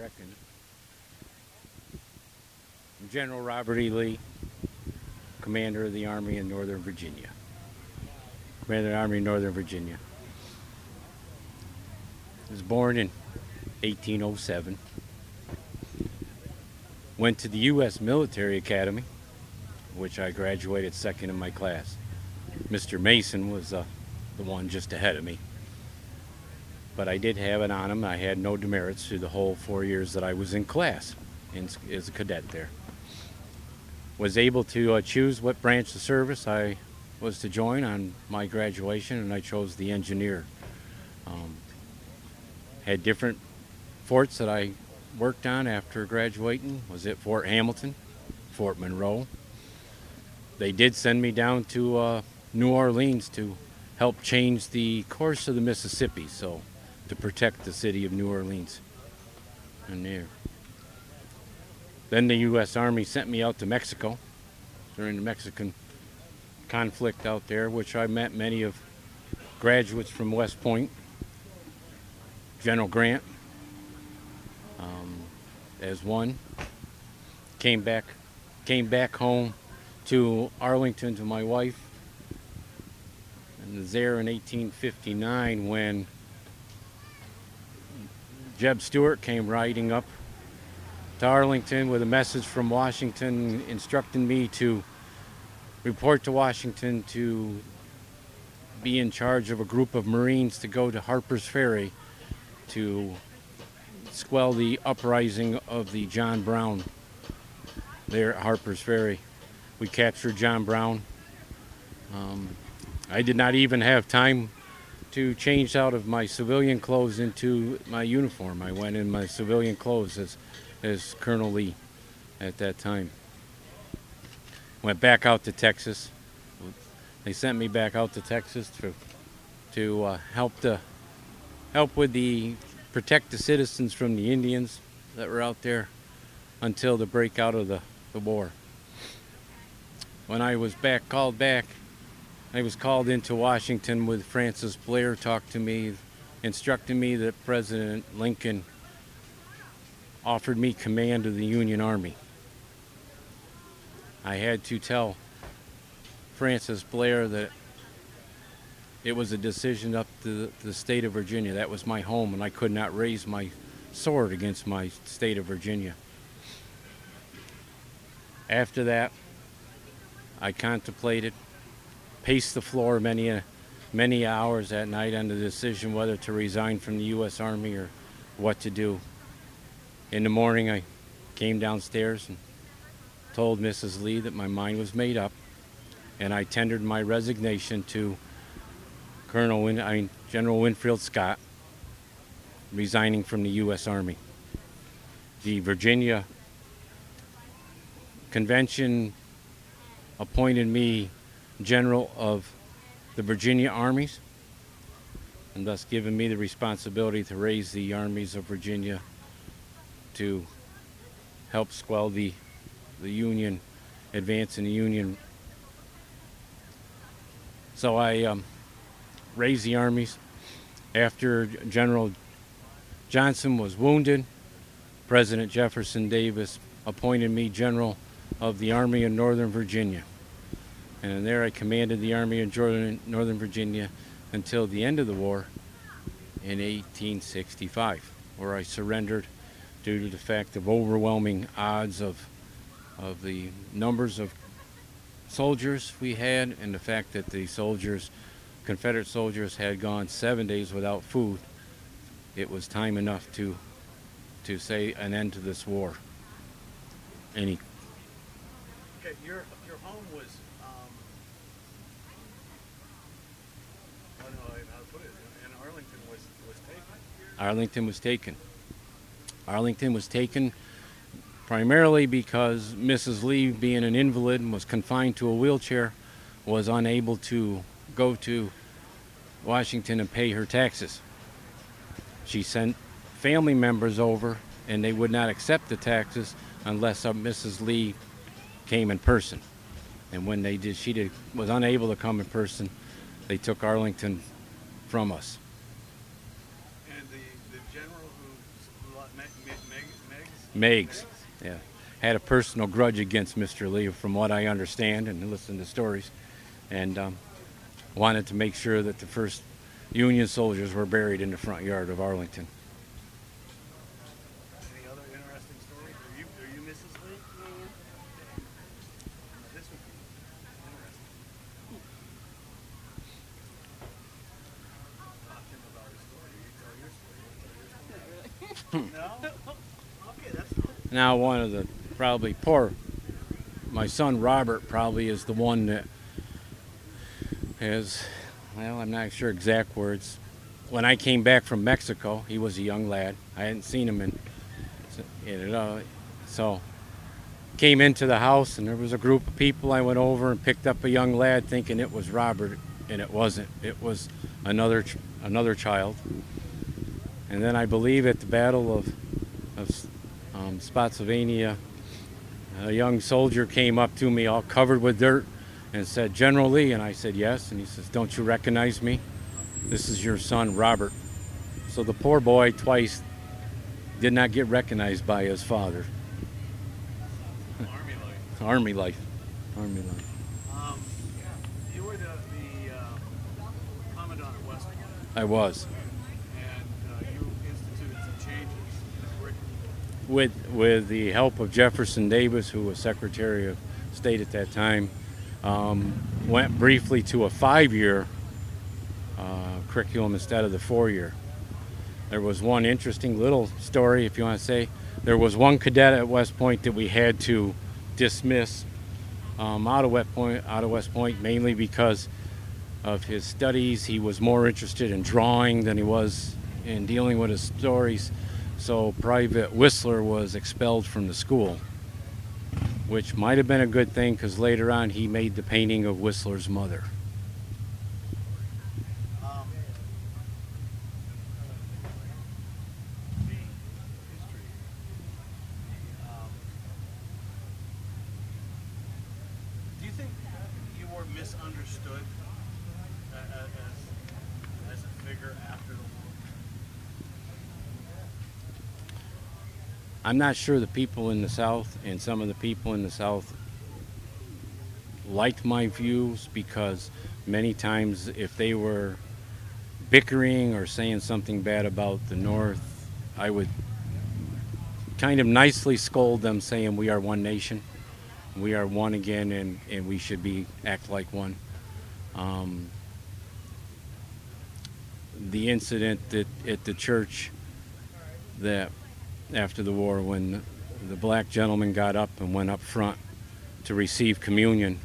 reckon. I'm General Robert E. Lee, Commander of the Army in Northern Virginia. Commander of the Army in Northern Virginia. I was born in 1807. Went to the U.S. Military Academy, which I graduated second in my class. Mr. Mason was the one just ahead of me. But I did have it on him. I had no demerits through the whole 4 years that I was in class as a cadet there. Was able to choose what branch of service I was to join on my graduation, and I chose the engineer. Had different forts that I worked on after graduating. Was at Fort Hamilton, Fort Monroe. They did send me down to New Orleans to help change the course of the Mississippi, so to protect the city of New Orleans. And there. Then the U.S. Army sent me out to Mexico during the Mexican conflict out there, which I met many of graduates from West Point. General Grant as one. Came back home to Arlington to my wife, and was there in 1859 when Jeb Stuart came riding up to Arlington with a message from Washington instructing me to report to Washington to be in charge of a group of Marines to go to Harper's Ferry to quell the uprising of the John Brown there at Harper's Ferry. We captured John Brown. I did not even have time to change out of my civilian clothes into my uniform. I went in my civilian clothes as Colonel Lee at that time. Went back out to Texas. They sent me back out to Texas to help with the protect the citizens from the Indians that were out there until the breakout of the war. When I was called back, I was called into Washington with Francis Blair talked to me, instructing me that President Lincoln offered me command of the Union Army. I had to tell Francis Blair that it was a decision up to the state of Virginia. That was my home, and I could not raise my sword against my state of Virginia. After that, I contemplated, paced the floor many hours that night on the decision whether to resign from the U.S. Army or what to do. In the morning, I came downstairs and told Mrs. Lee that my mind was made up, and I tendered my resignation to General Winfield Scott, resigning from the U.S. Army. The Virginia Convention appointed me General of the Virginia Armies, and thus given me the responsibility to raise the armies of Virginia to help quell the Union advance in the Union. So I raised the armies. After General Johnson was wounded, President Jefferson Davis appointed me General of the Army of Northern Virginia. And there I commanded the Army of Northern Virginia until the end of the war in 1865, where I surrendered due to the fact of overwhelming odds of the numbers of soldiers we had and the fact that the Confederate soldiers had gone 7 days without food. It was time enough to say an end to this war. Okay, your home was I don't know how to put it. And Arlington was taken. Arlington was taken. Arlington was taken primarily because Mrs. Lee, being an invalid and was confined to a wheelchair, was unable to go to Washington and pay her taxes. She sent family members over, and they would not accept the taxes unless Mrs. Lee came in person. And when they did, was unable to come in person. They took Arlington from us. And the general who Meigs. Yeah, had a personal grudge against Mr. Lee, from what I understand and listen to stories, and wanted to make sure that the first Union soldiers were buried in the front yard of Arlington. Any other interesting stories? Are you Mrs. Lee? This would be interesting. Talk to him about his story. You tell your story. You tell your story. No? Okay, that's fine. Now, one of the my son Robert probably is the one that has, well, I'm not sure exact words. When I came back from Mexico, he was a young lad. I hadn't seen him so came into the house and there was a group of people. I went over and picked up a young lad thinking it was Robert, and it wasn't. It was another child. And then I believe at the Battle of Spotsylvania, a young soldier came up to me all covered with dirt and said, "General Lee," and I said, "Yes," and he says, "Don't you recognize me? This is your son, Robert." So the poor boy twice did not get recognized by his father. Army life. Army life. Army life. You were the commandant at West Point, I was. and you instituted some changes in the curriculum. With the help of Jefferson Davis, who was Secretary of State at that time, went briefly to a 5-year curriculum instead of the 4-year. There was one interesting little story, if you want to say. There was one cadet at West Point that we had to dismiss out of West Point, mainly because of his studies. He was more interested in drawing than he was in dealing with his stories. So Private Whistler was expelled from the school, which might have been a good thing because later on he made the painting of Whistler's mother. The history. Do you think you were misunderstood as a figure after the war? I'm not sure the people in the South, and some of the people in the South, liked my views, because many times if they were bickering or saying something bad about the North, I would kind of nicely scold them, saying we are one nation, we are one again, and we should act like one. The incident at the church that after the war, when the black gentleman got up and went up front to receive communion,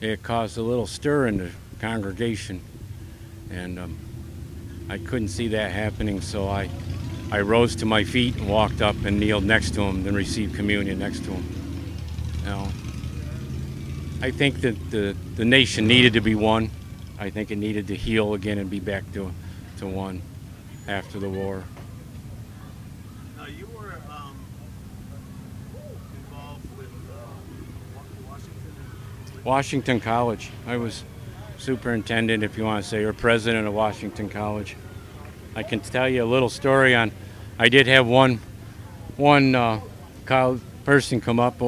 it caused a little stir in the congregation, and I couldn't see that happening, so I rose to my feet and walked up and kneeled next to him and received communion next to him. Now, I think that the nation needed to be one. I think it needed to heal again and be back to one after the war. You were involved with Washington. Washington College. I was superintendent, if you want to say, or president of Washington College. I can tell you a little story on. I did have one college person come up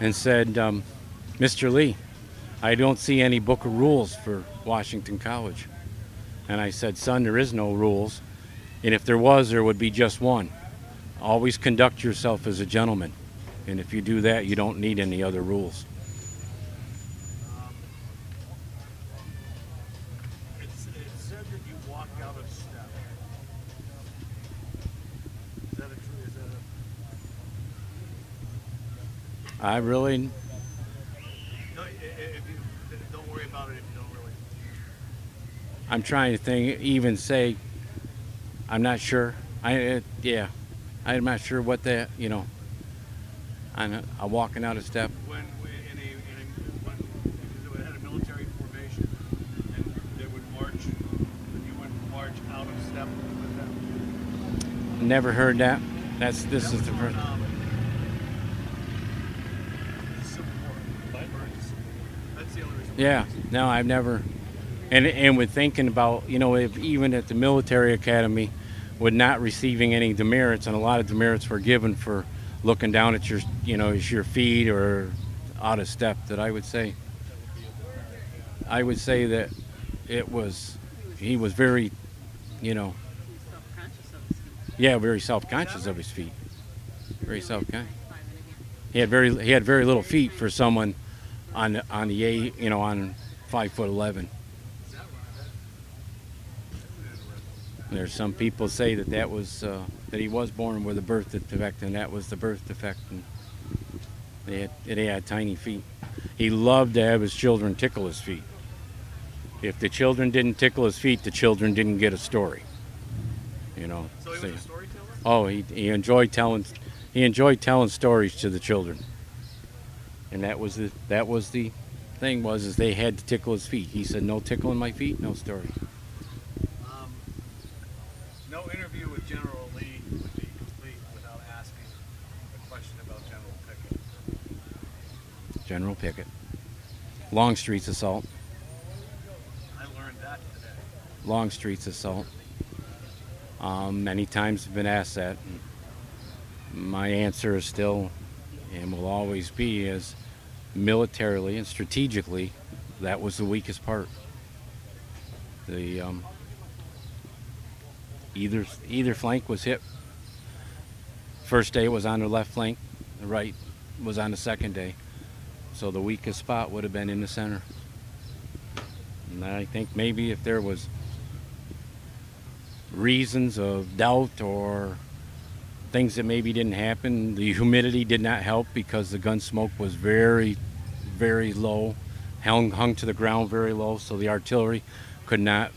and said, "Mr. Lee, I don't see any book of rules for Washington College." And I said, "Son, there is no rules. And if there was, there would be just one. Always conduct yourself as a gentleman. And if you do that, you don't need any other rules." It said that you walked out of step. Is that a true? I really, No, if you don't worry about it if you don't really. I'm trying to think, even say, I'm not sure. I'm not sure what that, I'm walking out of step. When they had a military formation and they would march, you would march out of step with them. Never heard that. This is the first. Civil War. That's the only reason. Yeah, no, I've never. And with thinking about, if even at the military academy, with not receiving any demerits, and a lot of demerits were given for looking down at your, your feet or out of step. That I would say. I would say that it was, he was very, you know, yeah, very self-conscious of his feet. Very self-conscious. He had very little feet for someone on the on 5'11". There's some people say that that was that he was born with a birth defect, and that was the birth defect, and they had tiny feet. He loved to have his children tickle his feet. If the children didn't tickle his feet, the children didn't get a story. So he was a storyteller? Oh, he enjoyed telling stories to the children, and that was the thing is they had to tickle his feet. He said, "No tickling my feet, no story." No interview with General Lee would be complete without asking a question about General Pickett. General Pickett, Longstreet's assault. I learned that today. Longstreet's assault. Many times I've been asked that. My answer is still, and will always be, is militarily and strategically, that was the weakest part. The either flank was hit. First day was on the left flank, the right was on the second day. So the weakest spot would have been in the center. And I think maybe if there was reasons of doubt or things that maybe didn't happen, the humidity did not help because the gun smoke was very, very low, hung to the ground very low, so the artillery could not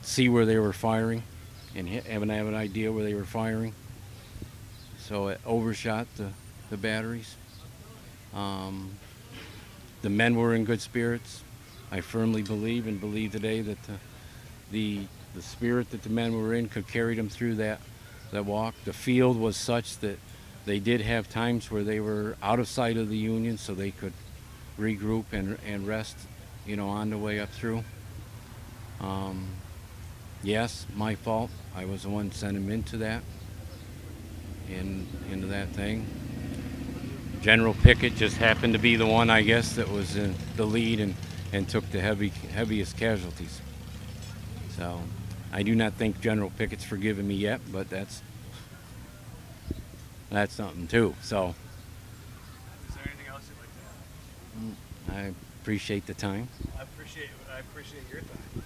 see where they were firing and have an idea where they were firing. So it overshot the batteries. The men were in good spirits. I firmly believe today that the spirit that the men were in could carry them through that walk. The field was such that they did have times where they were out of sight of the Union, so they could regroup and rest, on the way up through. Yes, my fault. I was the one sending them into that thing. General Pickett just happened to be the one, I guess, that was in the lead and took the heaviest casualties. So I do not think General Pickett's forgiven me yet, but that's something too. So is there anything else you'd like to add? I appreciate the time. I appreciate your time.